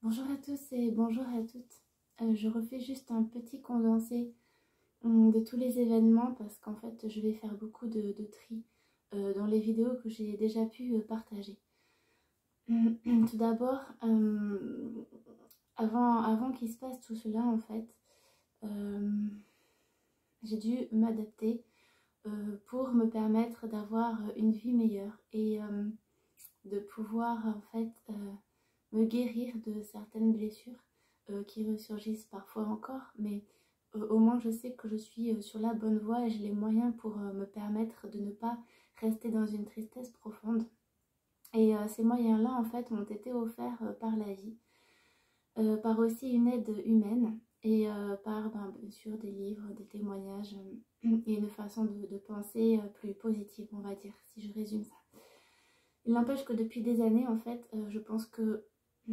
Bonjour à tous et bonjour à toutes. Je refais juste un petit condensé de tous les événements parce qu'en fait je vais faire beaucoup de tri dans les vidéos que j'ai déjà pu partager. Tout d'abord, avant qu'il se passe tout cela en fait, j'ai dû m'adapter pour me permettre d'avoir une vie meilleure et de pouvoir en fait me guérir de certaines blessures qui ressurgissent parfois encore, mais au moins je sais que je suis sur la bonne voie et j'ai les moyens pour me permettre de ne pas rester dans une tristesse profonde. Et ces moyens-là en fait m'ont été offerts par la vie, par aussi une aide humaine et par bien sûr des livres, des témoignages et une façon de penser plus positive, on va dire, si je résume ça. Il n'empêche que depuis des années, en fait, je pense que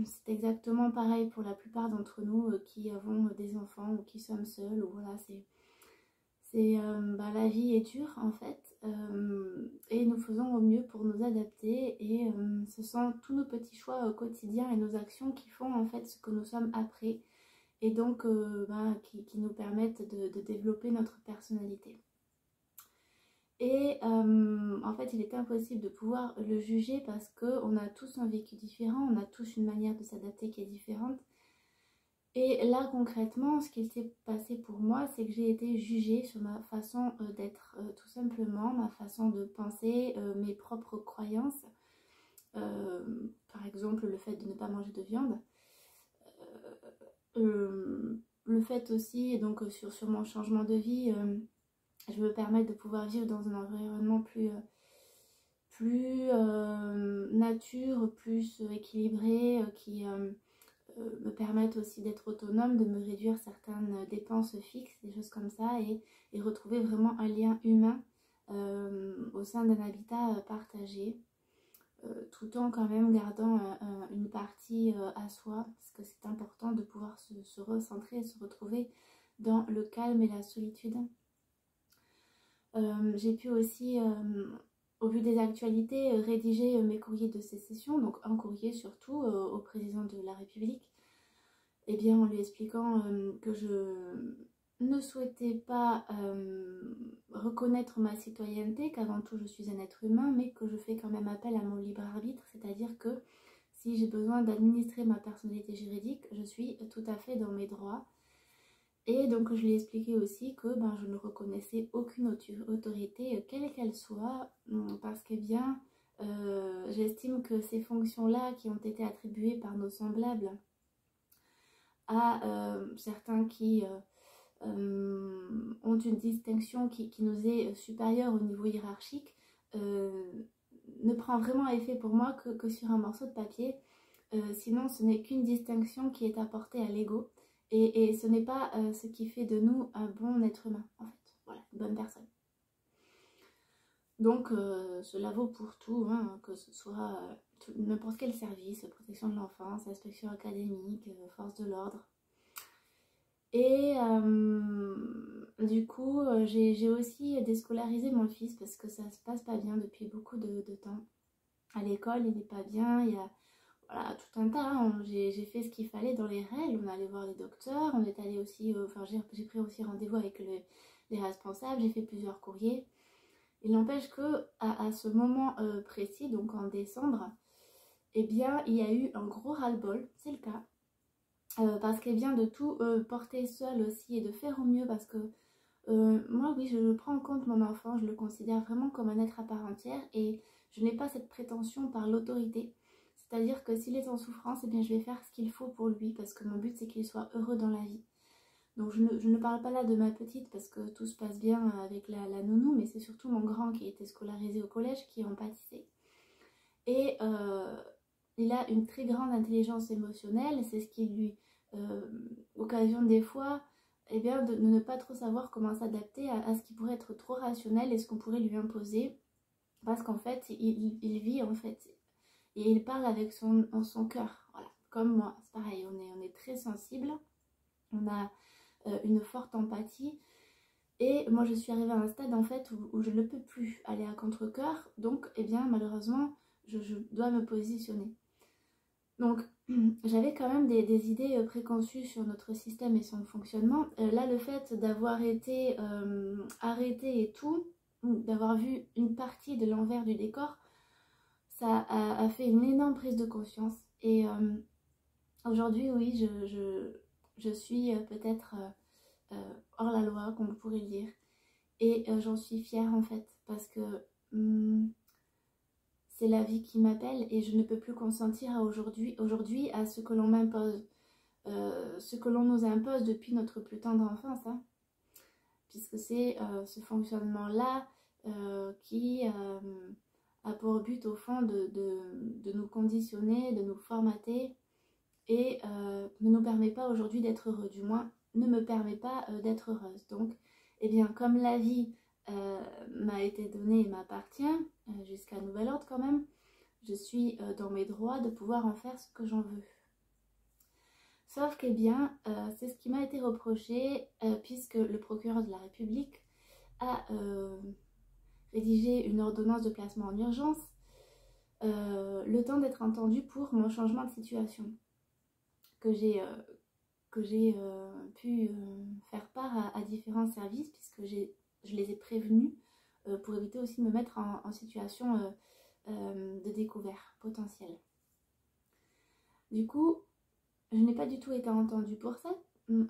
c'est exactement pareil pour la plupart d'entre nous qui avons des enfants ou qui sommes seuls. Ou voilà, la vie est dure, en fait, et nous faisons au mieux pour nous adapter. Et ce sont tous nos petits choix quotidiens et nos actions qui font, en fait, ce que nous sommes après. Et donc, qui nous permettent de développer notre personnalité. Et en fait, il est impossible de pouvoir le juger parce qu'on a tous un vécu différent, on a tous une manière de s'adapter qui est différente. Et là, concrètement, ce qui s'est passé pour moi, c'est que j'ai été jugée sur ma façon d'être, tout simplement, ma façon de penser, mes propres croyances. Par exemple, le fait de ne pas manger de viande. Le fait aussi, donc sur mon changement de vie, je me permets de pouvoir vivre dans un environnement plus nature, plus équilibré, qui me permettent aussi d'être autonome, de me réduire certaines dépenses fixes, des choses comme ça, et retrouver vraiment un lien humain au sein d'un habitat partagé, tout en quand même gardant une partie à soi, parce que c'est important de pouvoir se recentrer et se retrouver dans le calme et la solitude. J'ai pu aussi, au vu des actualités, rédiger mes courriers de sécession, donc un courrier surtout au président de la République, et bien en lui expliquant que je ne souhaitais pas reconnaître ma citoyenneté, qu'avant tout je suis un être humain, mais que je fais quand même appel à mon libre arbitre, c'est-à-dire que si j'ai besoin d'administrer ma personnalité juridique, je suis tout à fait dans mes droits. Et donc je lui ai expliqué aussi que je ne reconnaissais aucune autorité, quelle qu'elle soit, parce que bien, j'estime que ces fonctions-là qui ont été attribuées par nos semblables à certains qui ont une distinction qui nous est supérieure au niveau hiérarchique, ne prend vraiment effet pour moi que sur un morceau de papier. Sinon, ce n'est qu'une distinction qui est apportée à l'ego. Et ce n'est pas ce qui fait de nous un bon être humain, en fait. Voilà, une bonne personne. Donc, cela vaut pour tout, hein, que ce soit n'importe quel service, protection de l'enfance, inspection académique, force de l'ordre. Et du coup, j'ai aussi déscolarisé mon fils parce que ça se passe pas bien depuis beaucoup de temps. À l'école, il n'est pas bien, il y a... Voilà, tout un tas, hein. J'ai fait ce qu'il fallait dans les règles, on est allé voir les docteurs, on est allé aussi, j'ai pris aussi rendez-vous avec les responsables, j'ai fait plusieurs courriers. Il n'empêche que à ce moment précis, donc en décembre, eh bien il y a eu un gros ras-le-bol, c'est le cas, parce qu'il vient de tout porter seul aussi et de faire au mieux parce que moi oui, je prends en compte mon enfant, je le considère vraiment comme un être à part entière et je n'ai pas cette prétention par l'autorité. C'est-à-dire que s'il est en souffrance, eh bien je vais faire ce qu'il faut pour lui parce que mon but c'est qu'il soit heureux dans la vie. Donc je ne parle pas là de ma petite parce que tout se passe bien avec la nounou, mais c'est surtout mon grand qui a été scolarisé au collège qui en pâtissait. Et il a une très grande intelligence émotionnelle, c'est ce qui lui occasionne des fois eh bien, de ne pas trop savoir comment s'adapter à ce qui pourrait être trop rationnel et ce qu'on pourrait lui imposer. Parce qu'en fait, il vit en fait... Et il parle avec son cœur, voilà, comme moi, c'est pareil, on est très sensible, on a une forte empathie. Et moi je suis arrivée à un stade en fait où je ne peux plus aller à contre-cœur, donc eh bien malheureusement je dois me positionner. Donc j'avais quand même des idées préconçues sur notre système et son fonctionnement. Là, le fait d'avoir été arrêtée et tout, d'avoir vu une partie de l'envers du décor, ça a fait une énorme prise de conscience. Et aujourd'hui, oui, je suis peut-être hors la loi, comme on pourrait le dire. Et j'en suis fière en fait, parce que c'est la vie qui m'appelle et je ne peux plus consentir à aujourd'hui à ce que l'on m'impose. Ce que l'on nous impose depuis notre plus tendre enfance, hein, puisque c'est ce fonctionnement-là qui a pour but au fond de nous conditionner, de nous formater et ne nous permet pas aujourd'hui d'être heureux, du moins ne me permet pas d'être heureuse. Donc, eh bien, comme la vie m'a été donnée et m'appartient, jusqu'à nouvel ordre quand même, je suis dans mes droits de pouvoir en faire ce que j'en veux. Sauf que, eh bien, c'est ce qui m'a été reproché puisque le procureur de la République a rédigé une ordonnance de placement en urgence le temps d'être entendu pour mon changement de situation que j'ai pu faire part à différents services puisque je les ai prévenus pour éviter aussi de me mettre en situation de découvert potentiel. Du coup, je n'ai pas du tout été entendue pour ça.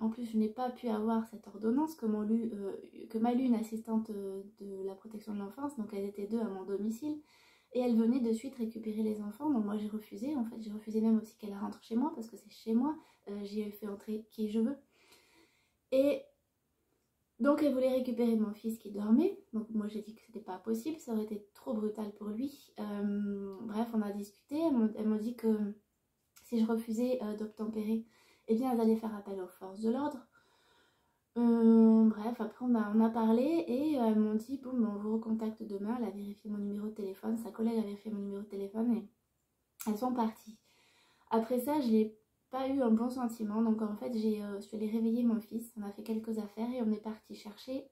En plus, je n'ai pas pu avoir cette ordonnance que m'a lu une assistante de la protection de l'enfance. Donc, elles étaient 2 à mon domicile. Et elle venait de suite récupérer les enfants. Donc, moi, j'ai refusé. En fait, j'ai refusé même aussi qu'elle rentre chez moi parce que c'est chez moi. J'y ai fait entrer qui je veux. Et donc, elle voulait récupérer mon fils qui dormait. Donc, moi, j'ai dit que c'était pas possible. Ça aurait été trop brutal pour lui. Bref, on a discuté. Elle m'a dit que si je refusais d'obtempérer, eh bien elles allaient faire appel aux forces de l'ordre. Bref, après on a parlé et elles m'ont dit bon, on vous recontacte demain. Elle a vérifié mon numéro de téléphone, sa collègue a vérifié mon numéro de téléphone et elles sont parties. Après ça, je n'ai pas eu un bon sentiment, donc en fait je suis allée réveiller mon fils, on a fait quelques affaires et on est parti chercher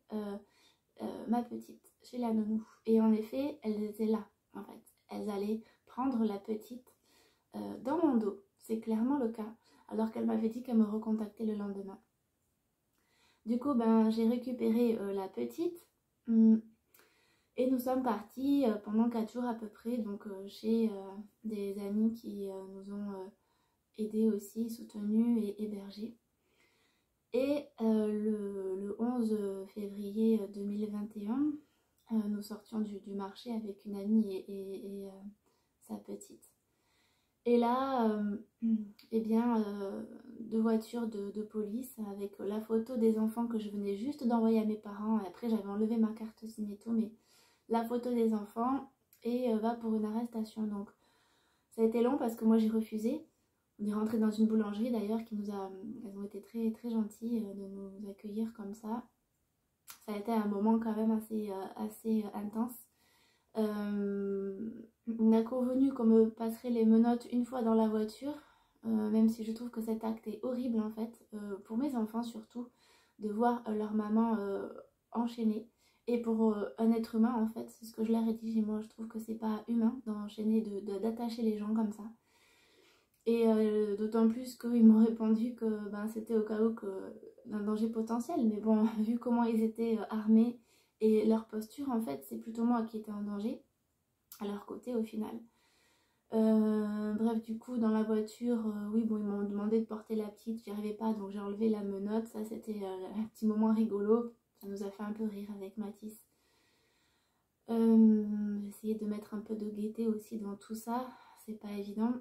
ma petite chez la nounou. Et en effet, elles étaient là en fait, elles allaient prendre la petite dans mon dos. C'est clairement le cas, alors qu'elle m'avait dit qu'elle me recontactait le lendemain. Du coup, ben, j'ai récupéré la petite et nous sommes partis pendant 4 jours à peu près, donc chez des amis qui nous ont aidés aussi, soutenus et hébergés. Et le 11 février 2021, nous sortions du marché avec une amie et sa petite. Et là, eh bien, 2 voitures de police avec la photo des enfants que je venais juste d'envoyer à mes parents. Et après, j'avais enlevé ma carte SIM et tout, mais la photo des enfants et va pour une arrestation. Donc, ça a été long parce que moi, j'ai refusé. On est rentré dans une boulangerie d'ailleurs elles ont été très, très gentilles de nous accueillir comme ça. Ça a été un moment quand même assez intense. On a convenu qu'on me passerait les menottes une fois dans la voiture, même si je trouve que cet acte est horrible en fait, pour mes enfants surtout, de voir leur maman enchaînée. Et pour un être humain en fait, c'est ce que je leur ai dit, moi je trouve que c'est pas humain d'enchaîner, d'attacher les gens comme ça. Et d'autant plus qu'ils m'ont répondu que ben, c'était au cas où d'un danger potentiel, mais bon, vu comment ils étaient armés et leur posture, en fait, c'est plutôt moi qui étais en danger, à leur côté au final. Bref, du coup, dans la voiture, oui, bon, ils m'ont demandé de porter la petite, j'y arrivais pas, donc j'ai enlevé la menotte. Ça, c'était un petit moment rigolo, ça nous a fait un peu rire avec Mathis. J'ai essayé de mettre un peu de gaieté aussi dans tout ça, c'est pas évident.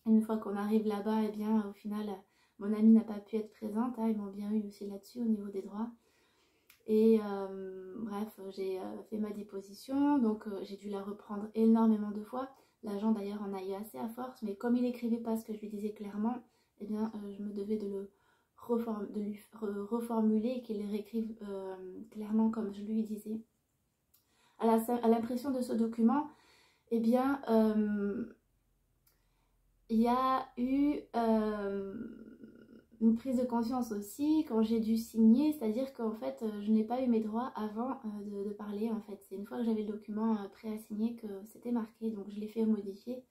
Une fois qu'on arrive là-bas, eh bien, au final, mon amie n'a pas pu être présente, hein, ils m'ont bien eu aussi là-dessus au niveau des droits. Et bref, j'ai fait ma déposition, donc j'ai dû la reprendre énormément de fois. L'agent d'ailleurs en a eu assez à force, mais comme il n'écrivait pas ce que je lui disais clairement, eh bien je me devais de lui reformuler et qu'il le réécrive clairement comme je lui disais. À l'impression de ce document, eh bien il y a eu une prise de conscience aussi quand j'ai dû signer, c'est-à-dire qu'en fait je n'ai pas eu mes droits avant de parler en fait. C'est une fois que j'avais le document prêt à signer que c'était marqué, donc je l'ai fait modifier.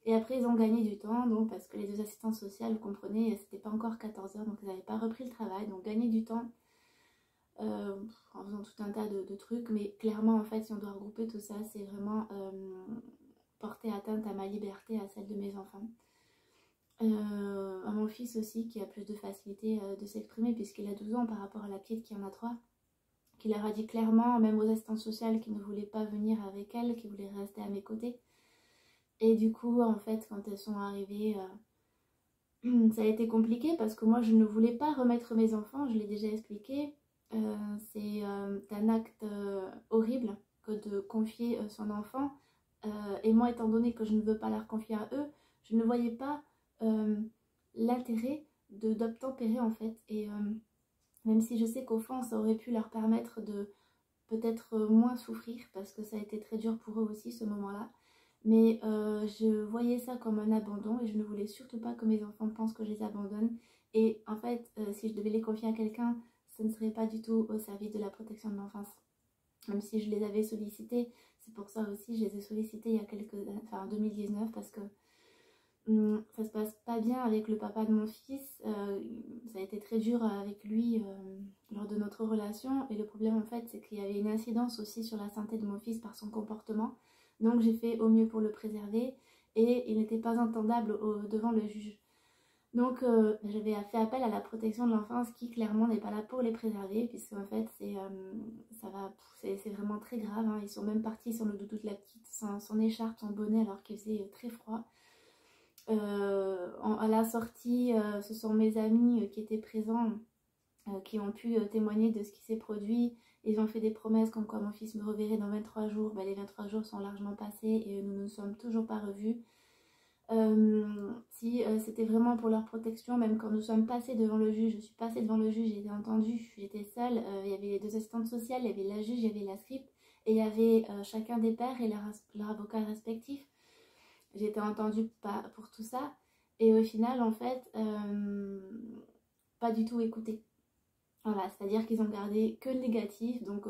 Et après ils ont gagné du temps, donc parce que les deux assistantes sociales, vous comprenez, c'était pas encore 14 heures, donc ils n'avaient pas repris le travail, donc gagner du temps en faisant tout un tas de trucs. Mais clairement en fait si on doit regrouper tout ça, c'est vraiment porter atteinte à ma liberté, à celle de mes enfants. À mon fils aussi qui a plus de facilité de s'exprimer puisqu'il a 12 ans par rapport à la petite qui en a 3, qui leur a dit clairement, même aux assistantes sociales, qui ne voulaient pas venir avec elle, qui voulaient rester à mes côtés. Et du coup en fait quand elles sont arrivées, ça a été compliqué parce que moi je ne voulais pas remettre mes enfants, je l'ai déjà expliqué. C'est un acte horrible que de confier son enfant, et moi étant donné que je ne veux pas leur confier à eux, je ne voyais pas l'intérêt d'obtempérer en fait. Et même si je sais qu'au fond ça aurait pu leur permettre de peut-être moins souffrir parce que ça a été très dur pour eux aussi ce moment-là, mais je voyais ça comme un abandon et je ne voulais surtout pas que mes enfants pensent que je les abandonne. Et en fait si je devais les confier à quelqu'un, ce ne serait pas du tout au service de la protection de l'enfance, même si je les avais sollicités. C'est pour ça aussi je les ai sollicités il y a quelques années, enfin en 2019, parce que ça se passe pas bien avec le papa de mon fils. Ça a été très dur avec lui lors de notre relation, et le problème en fait c'est qu'il y avait une incidence aussi sur la santé de mon fils par son comportement, donc j'ai fait au mieux pour le préserver et il n'était pas entendable devant le juge. Donc j'avais fait appel à la protection de l'enfance qui clairement n'est pas là pour les préserver, puisque en fait c'est vraiment très grave, hein. Ils sont même partis sur le doudou de la petite, son écharpe, son bonnet, alors qu'il faisait très froid. À la sortie, ce sont mes amis qui étaient présents, qui ont pu témoigner de ce qui s'est produit. Ils ont fait des promesses comme quoi mon fils me reverrait dans 23 jours. Les 23 jours sont largement passés et nous ne nous sommes toujours pas revus. Si c'était vraiment pour leur protection, même quand nous sommes passés devant le juge, je suis passée devant le juge, j'ai été entendue, j'étais seule. Il y avait les deux assistantes sociales, il y avait la juge, il y avait la script, et il y avait chacun des pères et leur avocat respectif. J'ai été entendue pour tout ça, et au final en fait pas du tout écoutée. Voilà, c'est-à-dire qu'ils ont gardé que le négatif. Donc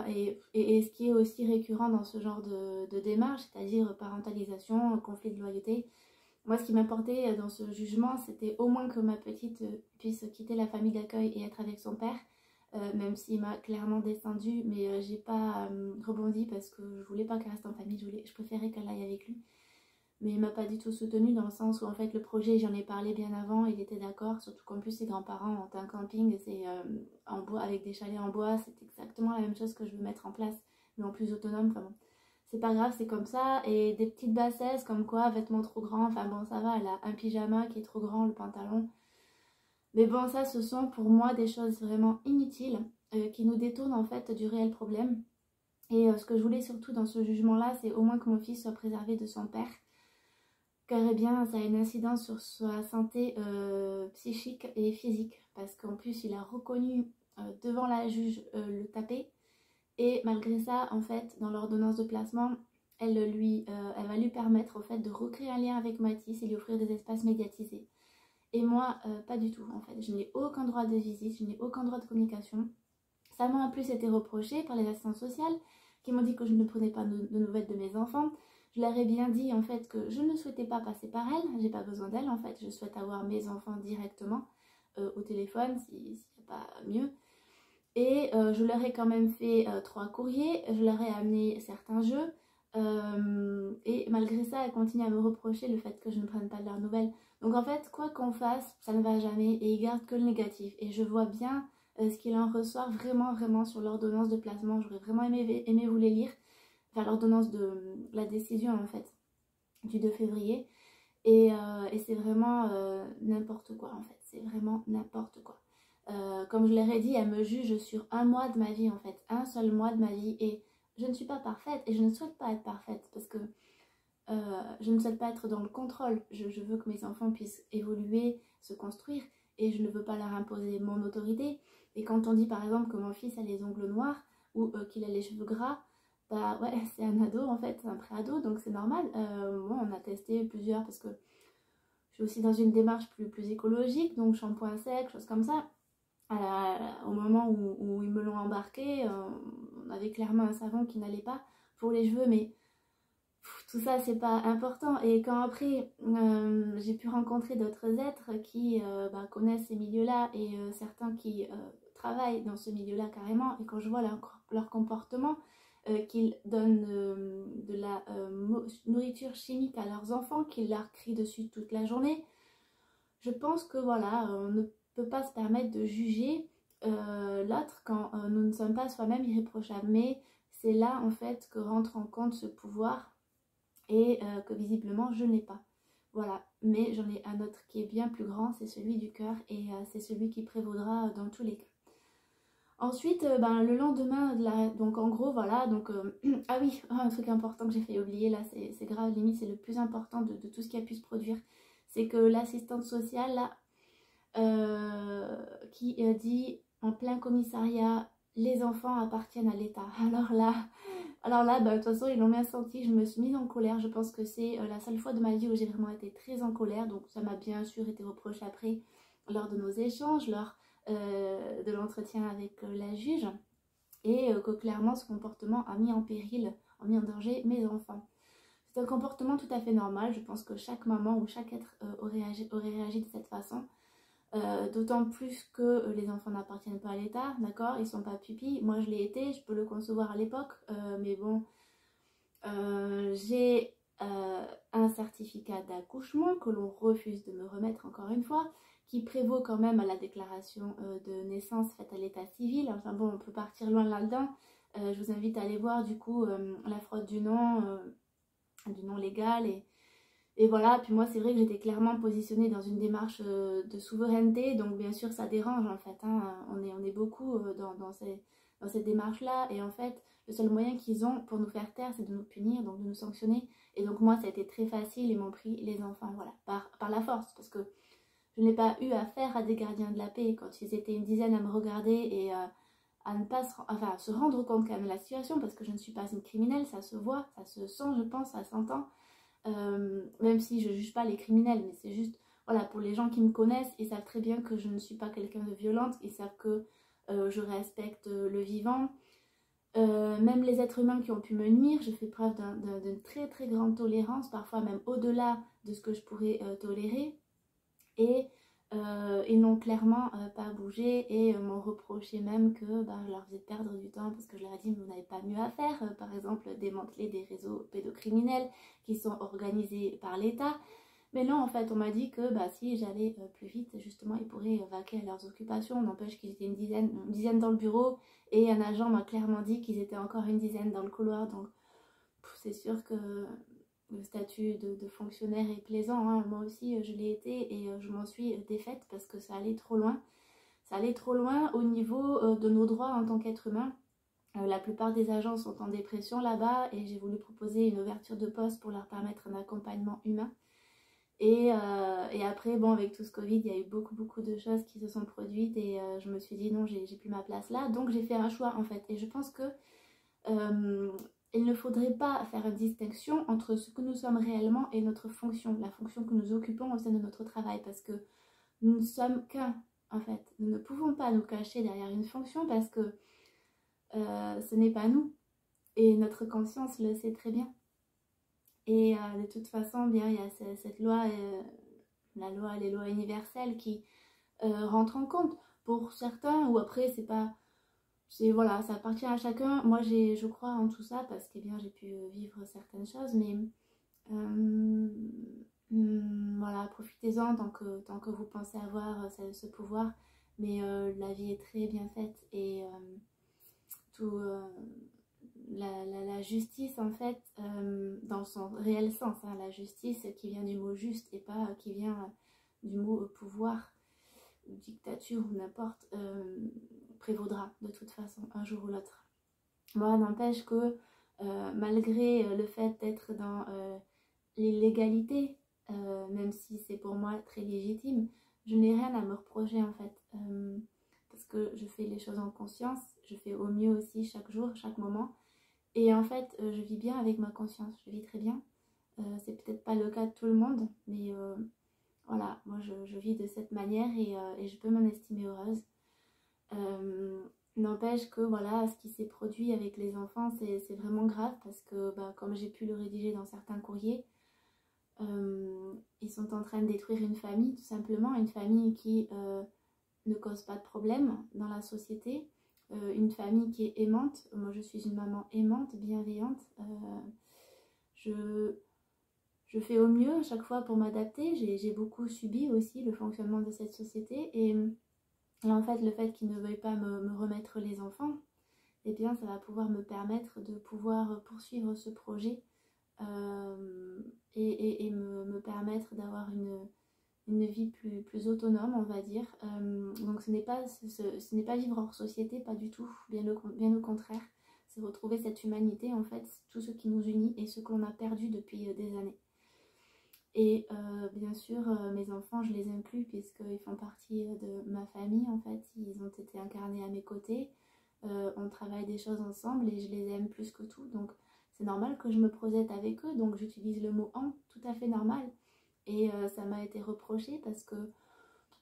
et ce qui est aussi récurrent dans ce genre de démarche, c'est-à-dire parentalisation, conflit de loyauté. Moi ce qui m'importait dans ce jugement, c'était au moins que ma petite puisse quitter la famille d'accueil et être avec son père, même s'il m'a clairement descendu, mais j'ai pas rebondi parce que je voulais pas qu'elle reste en famille, je préférais qu'elle aille avec lui. Mais il m'a pas du tout soutenue, dans le sens où en fait le projet, j'en ai parlé bien avant, il était d'accord, surtout qu'en plus ses grands-parents ont un camping, c'est en bois, avec des chalets en bois, c'est exactement la même chose que je veux mettre en place, mais en plus autonome. Enfin bon, c'est pas grave, c'est comme ça. Et des petites bassesses comme quoi, vêtements trop grands, enfin bon ça va, elle a un pyjama qui est trop grand, le pantalon. Mais bon, ça ce sont pour moi des choses vraiment inutiles, qui nous détournent en fait du réel problème. Et ce que je voulais surtout dans ce jugement là, c'est au moins que mon fils soit préservé de son père, car eh bien ça a une incidence sur sa santé psychique et physique, parce qu'en plus il a reconnu devant la juge le taper, et malgré ça en fait dans l'ordonnance de placement elle va lui permettre en fait de recréer un lien avec Mathis et lui offrir des espaces médiatisés. Et moi pas du tout en fait, je n'ai aucun droit de visite, je n'ai aucun droit de communication. Ça m'a en plus été reproché par les assistantes sociales qui m'ont dit que je ne prenais pas de nouvelles de mes enfants. Je leur ai bien dit en fait que je ne souhaitais pas passer par elles, j'ai pas besoin d'elles en fait, je souhaite avoir mes enfants directement au téléphone s'il n'y a pas mieux. Et je leur ai quand même fait 3 courriers, je leur ai amené certains jeux, et malgré ça elles continuent à me reprocher le fait que je ne prenne pas de leurs nouvelles. Donc en fait quoi qu'on fasse, ça ne va jamais, et ils gardent que le négatif. Et je vois bien ce qu'il en ressort vraiment sur l'ordonnance de placement. J'aurais vraiment aimé vous les lire, enfin l'ordonnance de la décision en fait du 2 février, et c'est vraiment n'importe quoi en fait, c'est vraiment n'importe quoi. Comme je leur ai dit, elle me juge sur un mois de ma vie en fait, un seul mois de ma vie, et je ne suis pas parfaite et je ne souhaite pas être parfaite, parce que je ne souhaite pas être dans le contrôle. Je veux que mes enfants puissent évoluer, se construire, et je ne veux pas leur imposer mon autorité. Et quand on dit par exemple que mon fils a les ongles noirs ou qu'il a les cheveux gras, bah ouais, c'est un ado en fait, c'est un pré-ado, donc c'est normal. Moi on a testé plusieurs, parce que je suis aussi dans une démarche plus écologique, donc shampoing sec, choses comme ça. Au moment où ils me l'ont embarqué, on avait clairement un savon qui n'allait pas pour les cheveux, mais tout ça c'est pas important. Et quand après j'ai pu rencontrer d'autres êtres qui connaissent ces milieux-là et certains qui travaillent dans ce milieu-là carrément, et quand je vois leur comportement, qu'ils donnent de la nourriture chimique à leurs enfants, qu'ils leur crient dessus toute la journée, je pense que voilà, on ne peut pas se permettre de juger l'autre quand nous ne sommes pas soi-même irréprochables. Mais c'est là en fait que rentre en compte ce pouvoir et que visiblement je n'ai pas. Voilà, mais j'en ai un autre qui est bien plus grand, c'est celui du cœur, et c'est celui qui prévaudra dans tous les cas. Ensuite, le lendemain, donc en gros, voilà, donc... ah oui, un truc important que j'ai fait oublier, là, c'est grave, limite, c'est le plus important de tout ce qui a pu se produire. C'est que l'assistante sociale, là, qui dit en plein commissariat, les enfants appartiennent à l'État. Alors là, de toute façon, ils l'ont bien senti, je me suis mise en colère. Je pense que c'est la seule fois de ma vie où j'ai vraiment été très en colère. Donc ça m'a bien sûr été reproché après, lors de nos échanges, lors de l'entretien avec la juge. Et que clairement, ce comportement a mis en péril, a mis en danger mes enfants. C'est un comportement tout à fait normal. Je pense que chaque maman ou chaque être aurait réagi de cette façon. D'autant plus que les enfants n'appartiennent pas à l'État, d'accord, ils sont pas pupilles. Moi je l'ai été, je peux le concevoir à l'époque, mais bon, j'ai un certificat d'accouchement que l'on refuse de me remettre encore une fois, qui prévaut quand même à la déclaration de naissance faite à l'état civil. Enfin bon, on peut partir loin là-dedans. Je vous invite à aller voir du coup la fraude du nom légal, et voilà. Puis moi c'est vrai que j'étais clairement positionnée dans une démarche de souveraineté, donc bien sûr ça dérange en fait, hein. On est beaucoup dans cette démarche là, et en fait le seul moyen qu'ils ont pour nous faire taire, c'est de nous punir, donc de nous sanctionner. Et donc moi ça a été très facile, ils m'ont pris les enfants, voilà, par la force, parce que je n'ai pas eu affaire à des gardiens de la paix. Quand ils étaient une dizaine à me regarder et à ne pas se rendre compte quand même de la situation, parce que je ne suis pas une criminelle, ça se voit, ça se sent, je pense, ça s'entend. Même si je juge pas les criminels, mais c'est juste, voilà, pour les gens qui me connaissent, ils savent très bien que je ne suis pas quelqu'un de violente, ils savent que je respecte le vivant. Même les êtres humains qui ont pu me nuire, je fais preuve d'une très très grande tolérance, parfois même au-delà de ce que je pourrais tolérer. Et ils n'ont clairement pas bougé, et m'ont reproché même que je leur faisais perdre du temps, parce que je leur ai dit, vous n'avez pas mieux à faire, par exemple démanteler des réseaux pédocriminels qui sont organisés par l'État. Mais non, en fait on m'a dit que si j'allais plus vite, justement ils pourraient vaquer à leurs occupations. N'empêche qu'ils étaient une dizaine dans le bureau, et un agent m'a clairement dit qu'ils étaient encore une dizaine dans le couloir. Donc c'est sûr que le statut de fonctionnaire est plaisant, hein. Moi aussi je l'ai été, et je m'en suis défaite parce que ça allait trop loin. Ça allait trop loin au niveau de nos droits en tant qu'être humain. La plupart des agents sont en dépression là-bas, et j'ai voulu proposer une ouverture de poste pour leur permettre un accompagnement humain. Et après, bon, avec tout ce Covid, il y a eu beaucoup de choses qui se sont produites, et je me suis dit non, j'ai plus ma place là. Donc j'ai fait un choix en fait, et je pense que il ne faudrait pas faire une distinction entre ce que nous sommes réellement et notre fonction, la fonction que nous occupons au sein de notre travail, parce que nous ne sommes qu'un, en fait. Nous ne pouvons pas nous cacher derrière une fonction, parce que ce n'est pas nous, et notre conscience le sait très bien. Et de toute façon, bien, il y a cette loi, les lois universelles qui rentrent en compte pour certains, ou après c'est pas... Voilà, ça appartient à chacun. Moi, je crois en tout ça parce que bien j'ai pu vivre certaines choses, mais voilà, profitez-en tant que vous pensez avoir ce pouvoir. Mais la vie est très bien faite, et tout, la justice, en fait, dans son réel sens, hein, la justice qui vient du mot juste, et pas qui vient du mot pouvoir, dictature ou n'importe, prévaudra de toute façon un jour ou l'autre. Moi, n'empêche que malgré le fait d'être dans l'illégalité, même si c'est pour moi très légitime, je n'ai rien à me reprocher en fait, parce que je fais les choses en conscience, je fais au mieux aussi chaque jour, chaque moment, et en fait je vis bien avec ma conscience, je vis très bien. C'est peut-être pas le cas de tout le monde, mais voilà, moi je vis de cette manière, et je peux m'en estimer heureuse. N'empêche que voilà, ce qui s'est produit avec les enfants, c'est vraiment grave parce que comme j'ai pu le rédiger dans certains courriers, ils sont en train de détruire une famille, tout simplement, une famille qui ne cause pas de problème dans la société, une famille qui est aimante. Moi je suis une maman aimante, bienveillante. Je, je fais au mieux à chaque fois pour m'adapter. J'ai beaucoup subi aussi le fonctionnement de cette société et en fait le fait qu'ils ne veuillent pas me remettre les enfants, eh bien ça va pouvoir me permettre de pouvoir poursuivre ce projet et me permettre d'avoir une vie plus autonome, on va dire. Donc ce n'est pas vivre hors société, pas du tout, bien au contraire. C'est retrouver cette humanité, en fait, tout ce qui nous unit et ce que l'on a perdu depuis des années. Et bien sûr, mes enfants, je les inclus puisqu'ils font partie de ma famille, en fait. Ils ont été incarnés à mes côtés. On travaille des choses ensemble et je les aime plus que tout. Donc c'est normal que je me projette avec eux. Donc j'utilise le mot « en », tout à fait normal. Et ça m'a été reproché parce que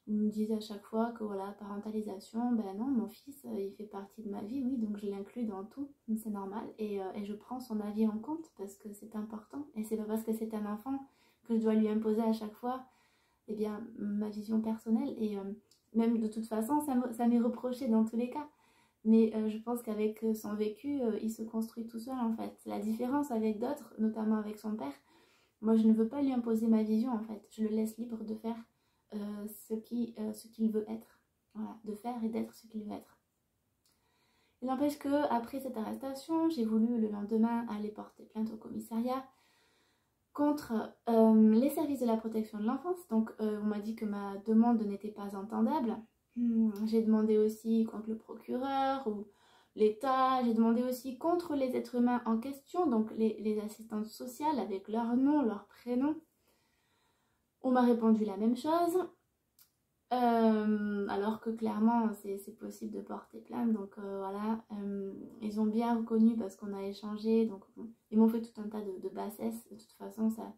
ils me disent à chaque fois que voilà, parentalisation, ben non, mon fils, il fait partie de ma vie, oui, donc je l'inclus dans tout, c'est normal. Et je prends son avis en compte parce que c'est important. Et c'est pas parce que c'est un enfant que je dois lui imposer à chaque fois, eh bien, ma vision personnelle. Et même de toute façon, ça m'est reproché dans tous les cas. Mais je pense qu'avec son vécu, il se construit tout seul en fait. La différence avec d'autres, notamment avec son père, moi je ne veux pas lui imposer ma vision en fait. Je le laisse libre de faire ce qu'il veut être. Voilà, de faire et d'être ce qu'il veut être. Il n'empêche que après cette arrestation, j'ai voulu le lendemain aller porter plainte au commissariat contre les services de la protection de l'enfance. Donc on m'a dit que ma demande n'était pas entendable. J'ai demandé aussi contre le procureur ou l'État. J'ai demandé aussi contre les êtres humains en question, donc les assistantes sociales avec leur nom, leur prénom. On m'a répondu la même chose. Alors que clairement c'est possible de porter plainte, donc voilà, ils ont bien reconnu parce qu'on a échangé, donc bon, ils m'ont fait tout un tas de bassesses. De toute façon ça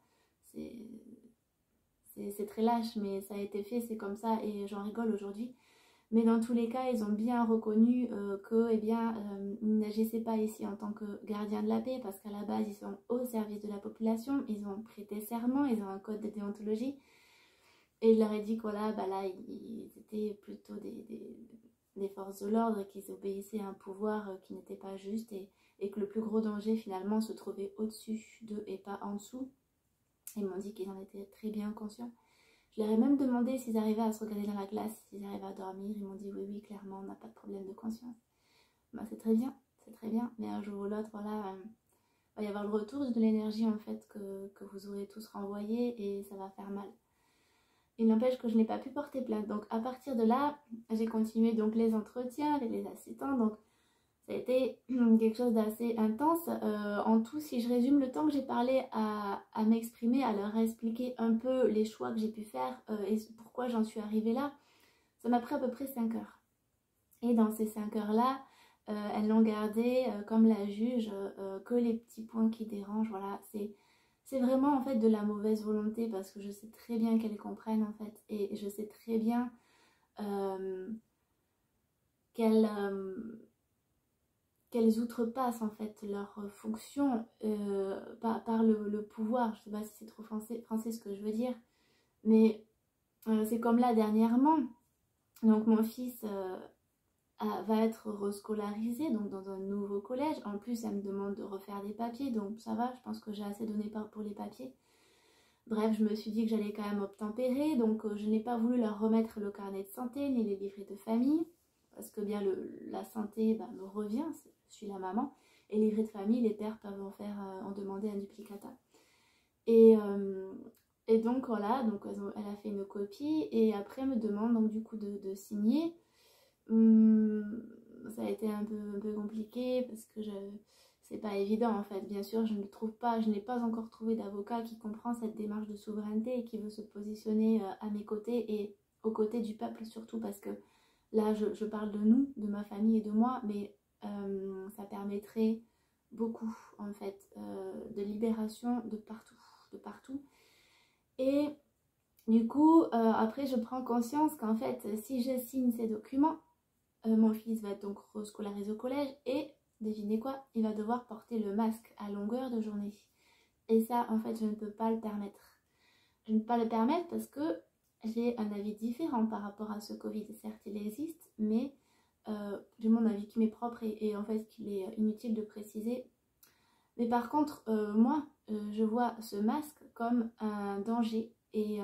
c'est très lâche, mais ça a été fait, c'est comme ça et j'en rigole aujourd'hui. Mais dans tous les cas, ils ont bien reconnu que, eh bien, ils n'agissaient pas ici en tant que gardiens de la paix, parce qu'à la base, ils sont au service de la population, ils ont prêté serment, ils ont un code de déontologie. Et je leur ai dit que voilà, là, ils étaient plutôt des forces de l'ordre et qu'ils obéissaient à un pouvoir qui n'était pas juste et que le plus gros danger, finalement, se trouvait au-dessus d'eux et pas en dessous. Ils m'ont dit qu'ils en étaient très bien conscients. Je leur ai même demandé s'ils arrivaient à se regarder dans la glace, s'ils arrivaient à dormir. Ils m'ont dit oui, clairement, on n'a pas de problème de conscience. C'est très bien, mais un jour ou l'autre, voilà, va y avoir le retour de l'énergie en fait que vous aurez tous renvoyé et ça va faire mal. Il n'empêche que je n'ai pas pu porter plainte. Donc à partir de là, j'ai continué donc les entretiens avec les assistants. Donc ça a été quelque chose d'assez intense. En tout, si je résume le temps que j'ai parlé à m'exprimer, à leur expliquer un peu les choix que j'ai pu faire et pourquoi j'en suis arrivée là, ça m'a pris à peu près 5 heures. Et dans ces 5 heures-là, elles n'ont gardé, comme la juge, que les petits points qui dérangent. Voilà, c'est vraiment en fait de la mauvaise volonté parce que je sais très bien qu'elles comprennent en fait. Et je sais très bien qu'elles outrepassent en fait leur fonction par le pouvoir. Je ne sais pas si c'est trop français ce que je veux dire, mais c'est comme là dernièrement. Donc mon fils va être rescolarisé donc dans un nouveau collège. En plus, elle me demande de refaire des papiers, donc ça va, je pense que j'ai assez donné pour les papiers. Bref, je me suis dit que j'allais quand même obtempérer, donc je n'ai pas voulu leur remettre le carnet de santé ni les livrets de famille. Parce que bien la santé me revient, je suis la maman, et les livrets de famille, les pères peuvent en demander un duplicata. Et donc voilà, donc elle a fait une copie et après elle me demande donc du coup de signer. Ça a été un peu compliqué parce que c'est pas évident en fait. Bien sûr, je n'ai pas encore trouvé d'avocat qui comprend cette démarche de souveraineté et qui veut se positionner à mes côtés et aux côtés du peuple surtout parce que là, je parle de nous, de ma famille et de moi, mais ça permettrait beaucoup, en fait, de libération de partout. Et du coup, après, je prends conscience qu'en fait, si je signe ces documents, Mon fils va être donc rescolarisé au collège et devinez quoi, il va devoir porter le masque à longueur de journée. Et ça, en fait, je ne peux pas le permettre. Je ne peux pas le permettre parce que j'ai un avis différent par rapport à ce Covid. Certes, il existe, mais j'ai mon avis qui m'est propre et en fait qu'il est inutile de préciser. Mais par contre, moi, je vois ce masque comme un danger et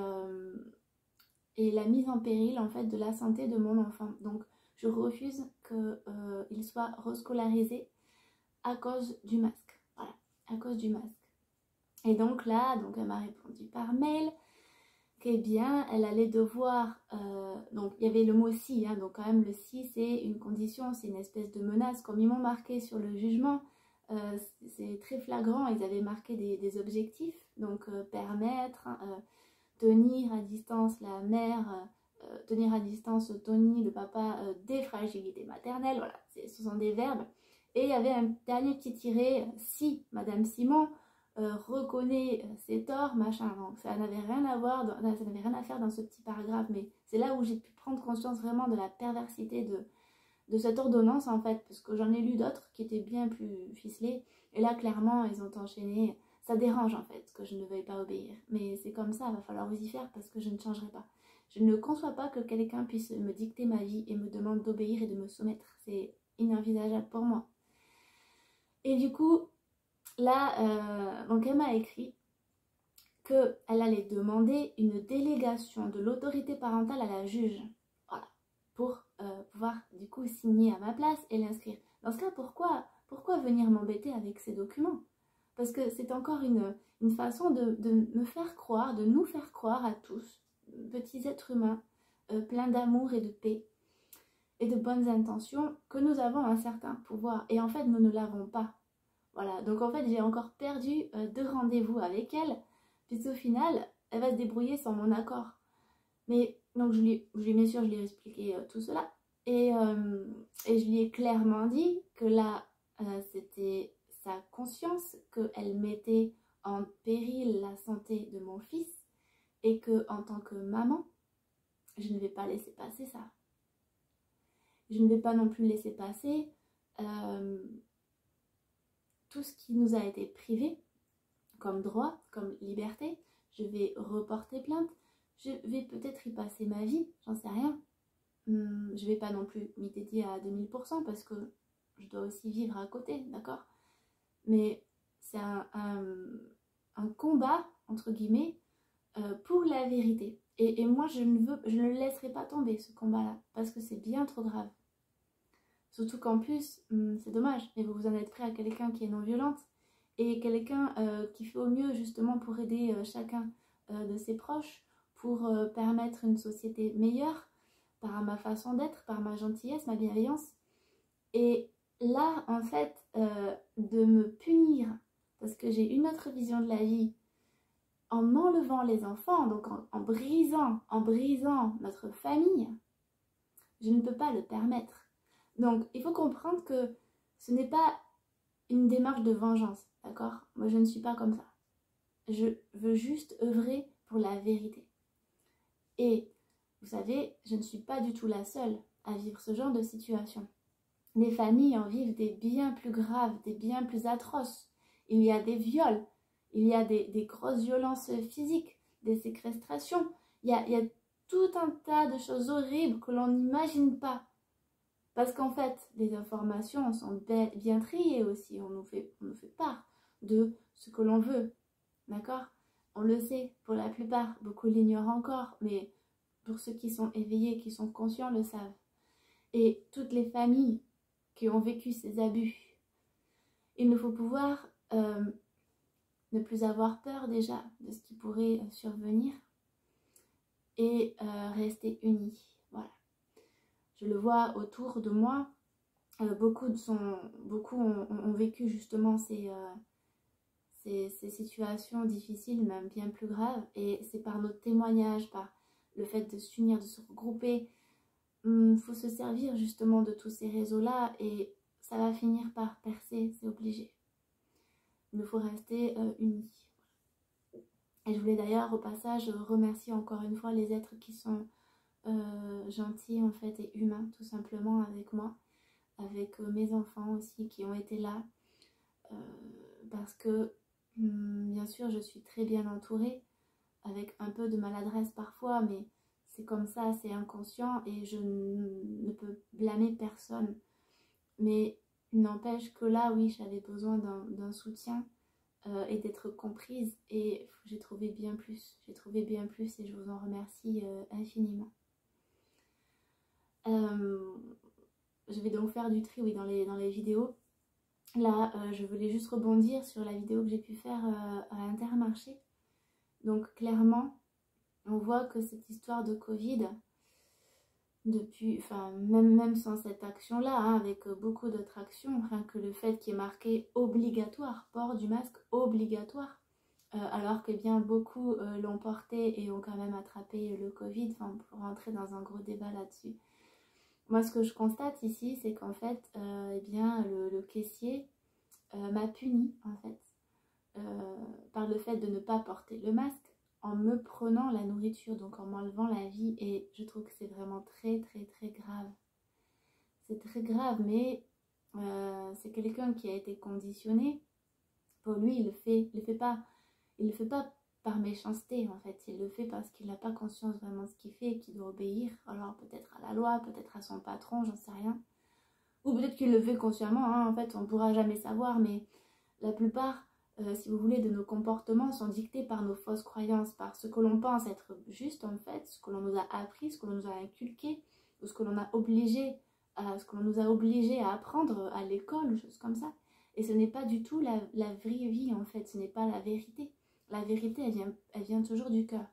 la mise en péril en fait de la santé de mon enfant. Donc, je refuse qu'il soit rescolarisé à cause du masque. Voilà, à cause du masque. Et donc là, donc elle m'a répondu par mail qu'eh bien, elle allait devoir... donc il y avait le mot si, hein, donc quand même le si c'est une condition, c'est une espèce de menace. Comme ils m'ont marqué sur le jugement, c'est très flagrant, ils avaient marqué des objectifs, donc permettre, tenir à distance la mère, tenir à distance Tony, le papa, des fragilités maternelles, voilà, ce sont des verbes. Et il y avait un dernier petit tiré, si Madame Simon reconnaît ses torts, machin. Donc ça n'avait rien à voir, ça n'avait rien à faire dans ce petit paragraphe, mais c'est là où j'ai pu prendre conscience vraiment de la perversité de cette ordonnance en fait, parce que j'en ai lu d'autres qui étaient bien plus ficelées, et là clairement ils ont enchaîné. Ça dérange en fait que je ne veuille pas obéir, mais c'est comme ça, il va falloir vous y faire parce que je ne changerai pas. Je ne conçois pas que quelqu'un puisse me dicter ma vie et me demande d'obéir et de me soumettre, c'est inenvisageable pour moi. Et du coup, là, donc elle m'a écrit qu'elle allait demander une délégation de l'autorité parentale à la juge, voilà, pour pouvoir du coup signer à ma place et l'inscrire. Dans ce cas, pourquoi venir m'embêter avec ces documents? Parce que c'est encore une façon de me faire croire, de nous faire croire à tous, petits êtres humains, pleins d'amour et de paix et de bonnes intentions, que nous avons un certain pouvoir. Et en fait, nous ne l'avons pas. Voilà, donc en fait, j'ai encore perdu 2 rendez-vous avec elle, puisqu'au final, elle va se débrouiller sans mon accord. Mais donc, bien sûr, je lui ai expliqué tout cela. Et je lui ai clairement dit que là, c'était sa conscience qu'elle mettait en péril la santé de mon fils et que en tant que maman, je ne vais pas laisser passer ça. Je ne vais pas non plus laisser passer tout ce qui nous a été privé comme droit, comme liberté. Je vais reporter plainte. Je vais peut-être y passer ma vie, j'en sais rien. Je vais pas non plus m'y dédier à 2000% parce que je dois aussi vivre à côté, d'accord? Mais c'est un combat, entre guillemets, pour la vérité. Et moi, je ne le laisserai pas tomber, ce combat-là, parce que c'est bien trop grave. Surtout qu'en plus, c'est dommage, mais vous en êtes prêt à quelqu'un qui est non violente et quelqu'un qui fait au mieux justement pour aider chacun de ses proches, pour permettre une société meilleure, par ma façon d'être, par ma gentillesse, ma bienveillance. Et là, en fait, de me punir parce que j'ai une autre vision de la vie, en m'enlevant les enfants, donc en brisant notre famille, je ne peux pas le permettre. Donc, il faut comprendre que ce n'est pas une démarche de vengeance, d'accord? Moi, je ne suis pas comme ça. Je veux juste œuvrer pour la vérité. Et, vous savez, je ne suis pas du tout la seule à vivre ce genre de situation. Les familles en vivent des bien plus graves, des bien plus atroces. Il y a des viols, il y a des grosses violences physiques, des séquestrations. Il y a tout un tas de choses horribles que l'on n'imagine pas. Parce qu'en fait, les informations sont bien triées aussi. On nous fait part de ce que l'on veut. D'accord? On le sait pour la plupart. Beaucoup l'ignorent encore. Mais pour ceux qui sont éveillés, qui sont conscients, le savent. Et toutes les familles qui ont vécu ces abus, il nous faut pouvoir ne plus avoir peur déjà de ce qui pourrait survenir et rester unis. Voilà. Je le vois autour de moi, beaucoup ont vécu justement ces situations difficiles, même bien plus graves, et c'est par nos témoignages, par le fait de s'unir, de se regrouper, faut se servir justement de tous ces réseaux-là, et ça va finir par percer, c'est obligé. Il nous faut rester unis. Et je voulais d'ailleurs au passage remercier encore une fois les êtres qui sont gentil en fait et humain tout simplement avec moi, avec mes enfants aussi qui ont été là, parce que bien sûr je suis très bien entourée, avec un peu de maladresse parfois, mais c'est comme ça, c'est inconscient et je ne peux blâmer personne. Mais il n'empêche que là, oui, j'avais besoin d'un soutien et d'être comprise, et j'ai trouvé bien plus. J'ai trouvé bien plus et je vous en remercie infiniment. Je vais donc faire du tri, oui, dans les vidéos. Là, je voulais juste rebondir sur la vidéo que j'ai pu faire à Intermarché. Donc clairement, on voit que cette histoire de Covid, depuis, enfin même sans cette action-là, hein, avec beaucoup d'autres actions, rien que le fait qu'il est marqué obligatoire, port du masque obligatoire, alors que bien beaucoup l'ont porté et ont quand même attrapé le Covid, enfin pour rentrer dans un gros débat là-dessus. Moi ce que je constate ici, c'est qu'en fait, eh bien, le caissier m'a puni en fait, par le fait de ne pas porter le masque, en me prenant la nourriture, donc en m'enlevant la vie, et je trouve que c'est vraiment très très très grave. C'est très grave, mais c'est quelqu'un qui a été conditionné. Pour lui, il le fait pas par méchanceté en fait, il le fait parce qu'il n'a pas conscience vraiment de ce qu'il fait et qu'il doit obéir, alors peut-être à la loi, peut-être à son patron, j'en sais rien. Ou peut-être qu'il le fait consciemment, hein, en fait on ne pourra jamais savoir, mais la plupart, si vous voulez, de nos comportements sont dictés par nos fausses croyances, par ce que l'on pense être juste en fait, ce que l'on nous a appris, ce que l'on nous a inculqué, ou ce que l'on nous a obligé à apprendre à l'école, ou choses comme ça. Et ce n'est pas du tout la vraie vie en fait, ce n'est pas la vérité. La vérité, elle vient toujours du cœur.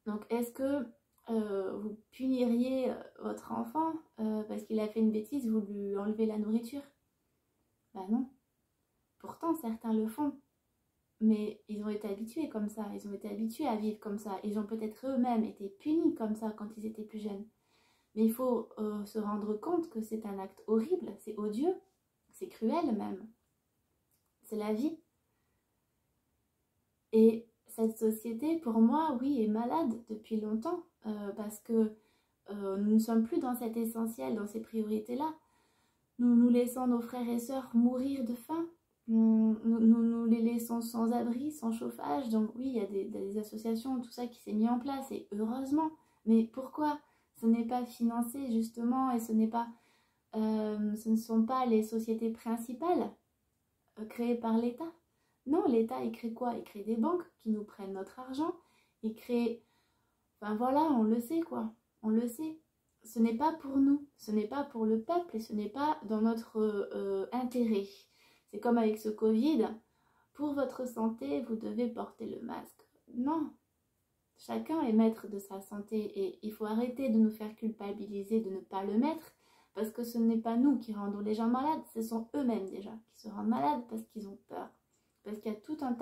Donc est-ce que vous puniriez votre enfant parce qu'il a fait une bêtise, vous lui enlevez la nourriture? Bah non. Pourtant, certains le font, mais ils ont été habitués comme ça, ils ont été habitués à vivre comme ça, ils ont peut-être eux-mêmes été punis comme ça quand ils étaient plus jeunes. Mais il faut se rendre compte que c'est un acte horrible, c'est odieux, c'est cruel même. C'est la vie. Et cette société, pour moi, oui, est malade depuis longtemps, parce que nous ne sommes plus dans cet essentiel, dans ces priorités-là. Nous laissons nos frères et sœurs mourir de faim. Nous les laissons sans abri, sans chauffage. Donc oui, il y a des associations, tout ça qui s'est mis en place, et heureusement. Mais pourquoi ce n'est pas financé justement, et ce ne sont pas les sociétés principales créées par l'État? Non, l'État, il crée quoi? Il crée des banques qui nous prennent notre argent. Il crée... Enfin voilà, on le sait quoi. On le sait. Ce n'est pas pour nous, ce n'est pas pour le peuple, et ce n'est pas dans notre intérêt. C'est comme avec ce Covid, pour votre santé, vous devez porter le masque. Non, chacun est maître de sa santé, et il faut arrêter de nous faire culpabiliser de ne pas le mettre, parce que ce n'est pas nous qui rendons les gens malades, ce sont eux-mêmes déjà qui se rendent malades parce qu'ils ont peur. Parce qu'il y a tout un tas